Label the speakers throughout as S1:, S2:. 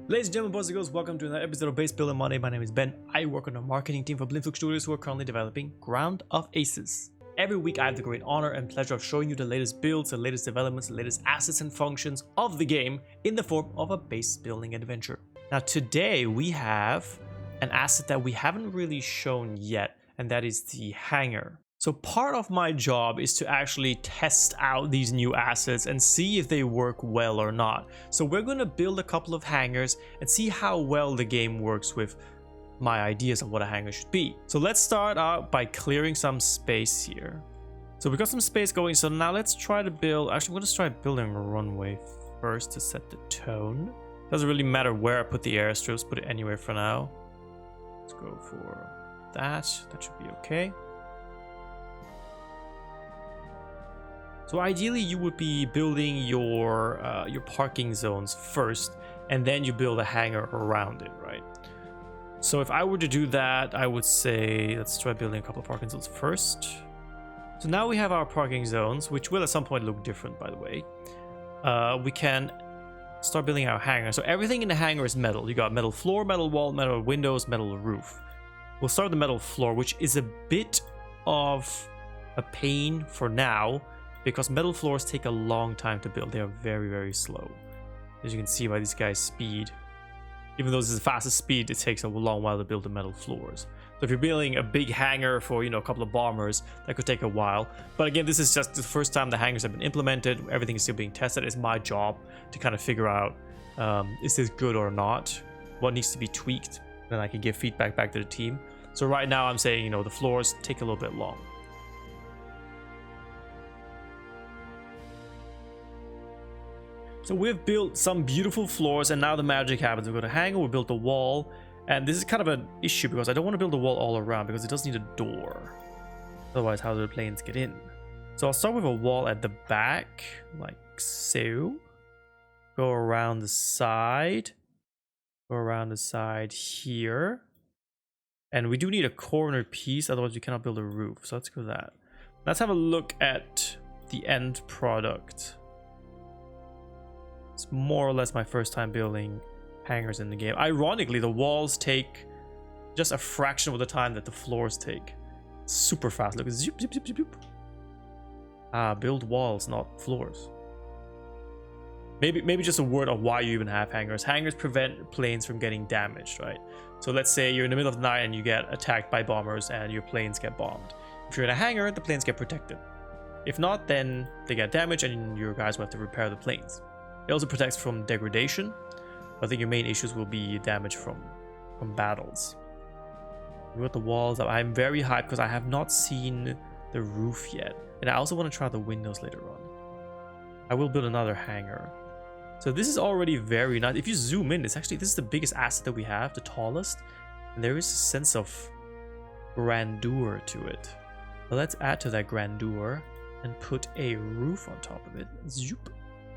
S1: Ladies and gentlemen, boys and girls, welcome to another episode of Base Building Monday. My name is Ben. I work on the marketing team for Blimflux Studios, who are currently developing Ground of Aces. Every week I have the great honor and pleasure of showing you the latest builds, the latest developments, the latest assets and functions of the game in the form of a base building adventure. Now today we have an asset that we haven't really shown yet, and that is the Hangar. So part of my job is to actually test out these new assets and see if they work well or not. So we're going to build a couple of hangars and see how well the game works with my ideas of what a hangar should be. So let's start out by clearing some space here. So we got some space going, so now let's try to build, actually I'm going to try building a runway first to set the tone. Doesn't really matter where I put the airstrips, put it anywhere for now. Let's go for that should be okay. So ideally you would be building your parking zones first, and then you build a hangar around it, right? So if I were to do that, I would say let's try building a couple of parking zones first. So now we have our parking zones, which will at some point look different, by the way. We can start building our hangar. So everything in the hangar is metal. You got metal floor, metal wall, metal windows, metal roof. We'll start with the metal floor, which is a bit of a pain for now, because metal floors take a long time to build. They are very, very slow. As you can see by these guys' speed. Even though this is the fastest speed, it takes a long while to build the metal floors. So if you're building a big hangar for, a couple of bombers, that could take a while. But again, this is just the first time the hangars have been implemented. Everything is still being tested. It's my job to kind of figure out, is this good or not? What needs to be tweaked? Then I can give feedback back to the team. So right now I'm saying, the floors take a little bit long. So we've built some beautiful floors, and now the magic happens. We've got a hangar, we built a wall, and this is kind of an issue because I don't want to build a wall all around because it does need a door. Otherwise, how do the planes get in? So I'll start with a wall at the back, like so. Go around the side. Go around the side here. And we do need a corner piece, otherwise we cannot build a roof. So let's go with that. Let's have a look at the end product. It's more or less my first time building hangars in the game. Ironically, the walls take just a fraction of the time that the floors take. Super fast. Look, zip, zip, zip, zip, zip. Build walls, not floors. Maybe just a word of why you even have hangars. Hangars prevent planes from getting damaged, right? So let's say you're in the middle of the night and you get attacked by bombers and your planes get bombed. If you're in a hangar, the planes get protected. If not, then they get damaged and your guys will have to repair the planes. It also protects from degradation. I think your main issues will be damage from battles. We got the walls up. I'm very hyped because I have not seen the roof yet. And I also want to try the windows later on. I will build another hangar. So this is already very nice. If you zoom in, this is the biggest asset that we have, the tallest. And there is a sense of grandeur to it. But let's add to that grandeur and put a roof on top of it. Zoop.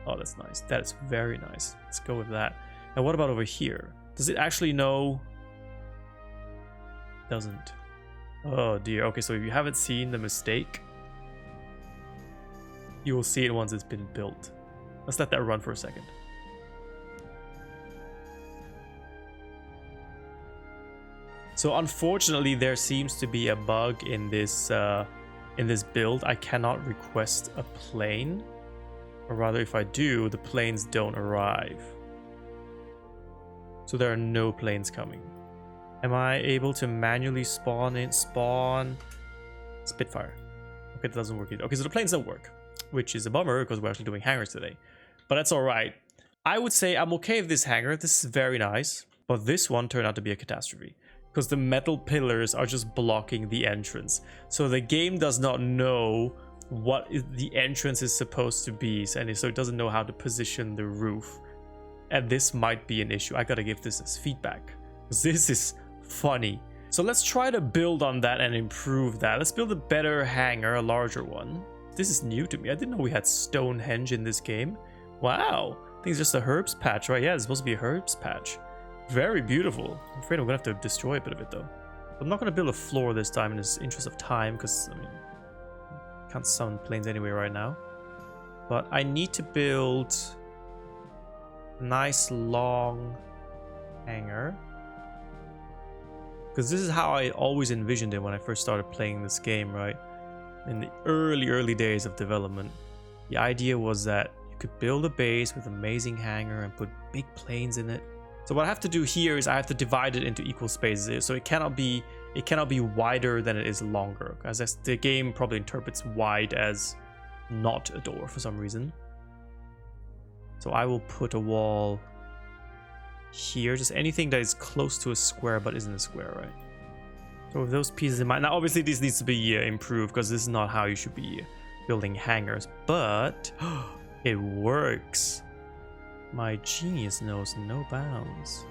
S1: Oh, that's nice. That is very nice. Let's go with that. And what about over here? Does it actually know? Doesn't. Oh dear. Okay, so if you haven't seen the mistake, you will see it once it's been built. Let's let that run for a second. So unfortunately, there seems to be a bug in this build. I cannot request a plane. Or rather, if I do, the planes don't arrive. So there are no planes coming. Am I able to manually spawn Spitfire? Okay, that doesn't work either. Okay, so the planes don't work, which is a bummer because we're actually doing hangars today. But that's all right. I would say I'm okay with this hangar. This is very nice. But this one turned out to be a catastrophe because the metal pillars are just blocking the entrance. So the game does not know what the entrance is supposed to be, and so it doesn't know how to position the roof, and this might be an issue. I gotta give this as feedback because this is funny. So let's try to build on that and improve that. Let's build a better hangar, a larger one. This is new to me. I didn't know we had Stonehenge in this game. Wow, I think it's just a herbs patch, right? Yeah, it's supposed to be a herbs patch. Very beautiful. I'm afraid I'm gonna have to destroy a bit of it though. I'm not gonna build a floor this time in the interest of time, because can't summon planes anyway right now. But I need to build nice long Because this is how I always envisioned it when I first started playing this game, right? In the early days of development. The idea was that you could build a base with amazing hangar and put big planes in it. So what I have to do here is I have to divide it into equal spaces. So it cannot be wider than it is longer, as the game probably interprets wide as not a door for some reason. So I will put a wall here, just anything that is close to a square but isn't a square, right? So with those pieces in mind, now obviously this needs to be improved because this is not how you should be building hangars, but it works. My genius knows no bounds.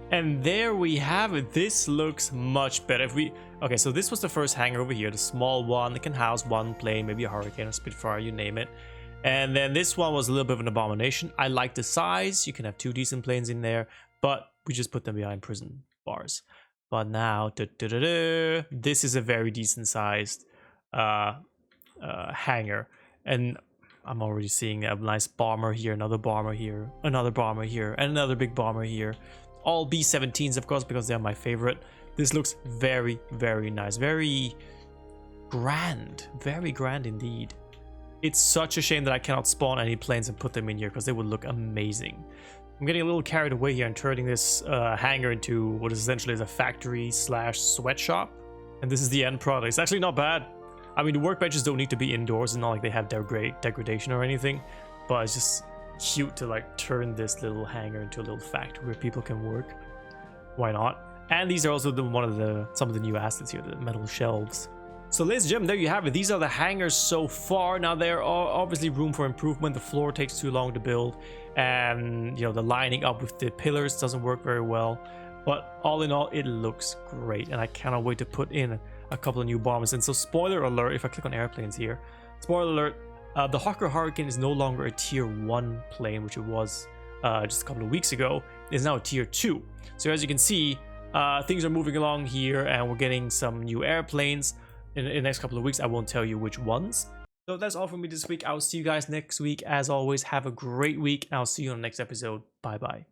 S1: And there we have it. This looks much better. Okay, so this was the first hangar over here, the small one that can house one plane, maybe a Hurricane or Spitfire, you name it. And then this one was a little bit of an abomination. I like the size. You can have 2 decent planes in there, but we just put them behind prison bars. But now, this is a very decent sized hangar. And I'm already seeing a nice bomber here, another bomber here, another bomber here, and another big bomber here. All B-17s, of course, because they're my favorite. This looks very, very nice. Very grand indeed. It's such a shame that I cannot spawn any planes and put them in here because they would look amazing. I'm getting a little carried away here and turning this hangar into what is essentially a factory / sweatshop. And this is the end product. It's actually not bad. I mean, the workbenches don't need to be indoors. It's not like they have degradation or anything. But it's just cute to like turn this little hangar into a little factory where people can work. Why not? And these are also some of the new assets here, the metal shelves. So ladies and gentlemen, there you have it. These are the hangars so far. Now there are obviously room for improvement. The floor takes too long to build, and you know, the lining up with the pillars doesn't work very well. But all in all, it looks great, and I cannot wait to put in a couple of new bombers. And so spoiler alert, if I click on airplanes here, spoiler alert, the Hawker Hurricane is no longer a tier 1 plane, which it was just a couple of weeks ago. It is now a tier 2. So as you can see, things are moving along here, and we're getting some new airplanes in the next couple of weeks. I won't tell you which ones. So that's all from me this week. I'll see you guys next week. As always, have a great week, and I'll see you on the next episode. Bye bye.